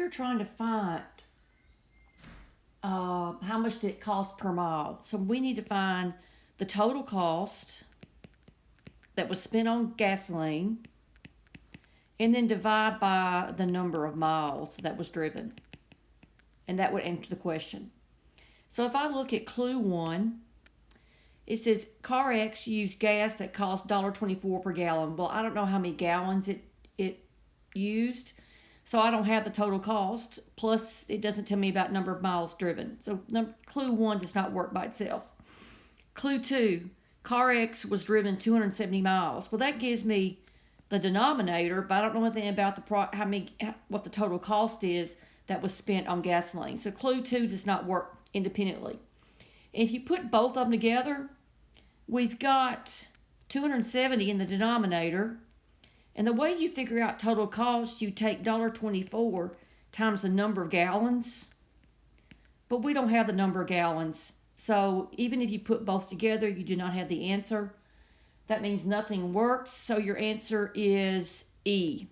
we are trying to find how much did it cost per mile. So we need to find the total cost that was spent on gasoline and then divide by the number of miles that was driven. And that would answer the question. So if I look at clue 1, it says car X used gas that cost $1.24 per gallon. Well, I don't know how many gallons it used, so I don't have the total cost. Plus, it doesn't tell me about number of miles driven. So clue 1 does not work by itself. Clue 2, car X was driven 270 miles. Well, that gives me the denominator, but I don't know anything about what the total cost is that was spent on gasoline. So clue 2 does not work independently. And if you put both of them together, we've got 270 in the denominator. And the way you figure out total cost, you take $1.24 times the number of gallons. But we don't have the number of gallons. So even if you put both together, you do not have the answer. That means nothing works. So your answer is E.